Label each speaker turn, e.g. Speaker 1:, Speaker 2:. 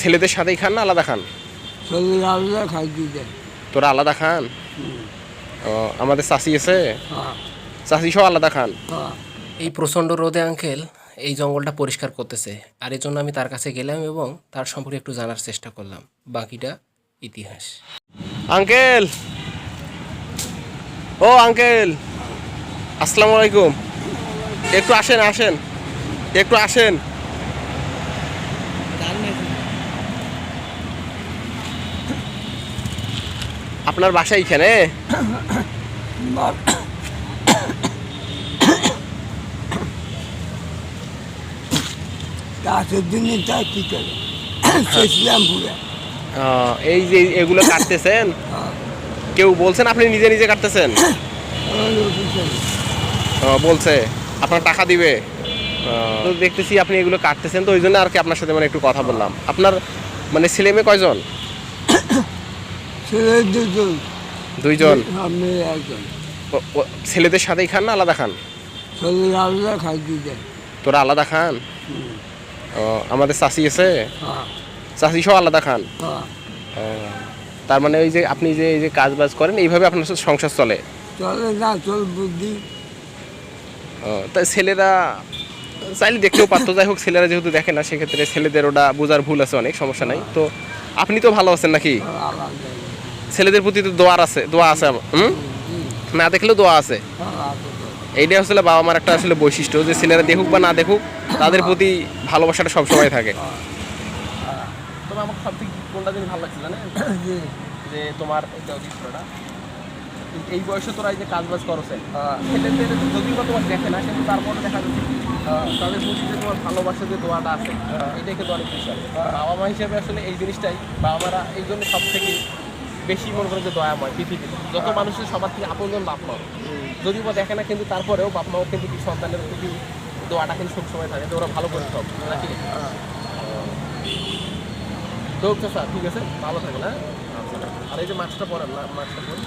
Speaker 1: ছেলেদের সাথেই খান না আলাদা খান?
Speaker 2: ছেলেরা আলাদা খাই দিতে।
Speaker 1: তোরা আলাদা খান? ও, আমাদের চাষি আছে,
Speaker 2: হ্যাঁ
Speaker 1: চাষি সব আলাদা খান।
Speaker 2: হ্যাঁ।
Speaker 3: এই প্রচণ্ড রোদে আঙ্কেল এই জঙ্গলটা পরিষ্কার করতেছে, আর এই জন্য আমি তার কাছে গেলাম এবং তার সম্পর্কে একটু জানার চেষ্টা করলাম। বাকিটা ইতিহাস।
Speaker 1: আঙ্কেল, ও আঙ্কেল, আসসালামু আলাইকুম। একটু আসেন আসেন, একটু আসেন। আপনার বাসা এইখানে?
Speaker 2: গাছের জন্য তা কি করে শেষলাম পুরো।
Speaker 1: এই যে এগুলো কাটতেছেন, কেউ বলছেন আপনি নিজে নিজে কাটতেছেন? বলছে আপনার টাকা দিবে। তো দেখতেছি আপনি এগুলো কাটতেছেন, তো ওই জন্য আর কি আপনার সাথে মানে একটু কথা বললাম। আপনার মানে ছেলে মেয়ে কয়জন?
Speaker 2: ছেলে দুজন।
Speaker 1: দুইজন।
Speaker 2: আমি একজন।
Speaker 1: ছেলেদের সাথেই খান না আলাদা খান?
Speaker 2: ছেলেরা আলাদা খাই দিতে।
Speaker 1: তোরা আলাদা খান? ও, আমাদের চাষি আছে,
Speaker 2: হ্যাঁ
Speaker 1: চাষি সব আলাদা খান।
Speaker 2: হ্যাঁ।
Speaker 1: তার মানে ওই যে আপনি যে এই যে কাজ বাজ করেন এইভাবে আপনার সংসার চলে?
Speaker 2: চলে না চল বুদ্ধি।
Speaker 1: তাই ছেলেরা চাইলে দেখতেও পারতো, যাই হোক ছেলেরা যেহেতু দেখে না সেক্ষেত্রে ছেলেদের ওটা বোঝার ভুল আছে, অনেক সমস্যা নাই। তো আপনি তো ভালো আছেন নাকি?
Speaker 2: আলাদা।
Speaker 1: ছেলেদের প্রতি তো দোয়া আছে, দোয়া আছে। না দেখলেও দোয়া আছে। এইটাই আসলে বাবা মার একটা আসলে বৈশিষ্ট্য, যে ছেলেরা দেখুক বা না দেখুক তাদের প্রতি ভালোবাসাটা সবসময় থাকে। তবে আমার সব থেকে কোনটা জিনিস ভালো লাগছে জানেন, যে তোমার এই বয়সে তোরা এই যে কাজ বাজ করছে, ছেলেদের যদিও বা তোমার দেখে না কিন্তু তারপরে দেখা যাচ্ছে তাদের প্রতি যে তোমার ভালোবাসা যে দোয়াটা আছে এটাই কিন্তু অনেক বিশাল। বাবা মা হিসেবে আসলে এই জিনিসটাই বাবা মারা এই জন্য সব থেকে বেশি মনে করে যে দয়াময় পৃথিবীতে। যত মানুষের সবার থেকে আপনজন বাপ মা, যদিও বা দেখে না কিন্তু তারপরেও বাপ মাও কিন্তু সন্তানের প্রতি দোয়াটা কিন্তু সবসময় থাকে যে ওরা ভালো করে সব নাকি। তো স্যার ঠিক আছে, ভালো থাকবেন। হ্যাঁ, আর এই যে মাছটা পড়েন না, মাছটা পড়েন।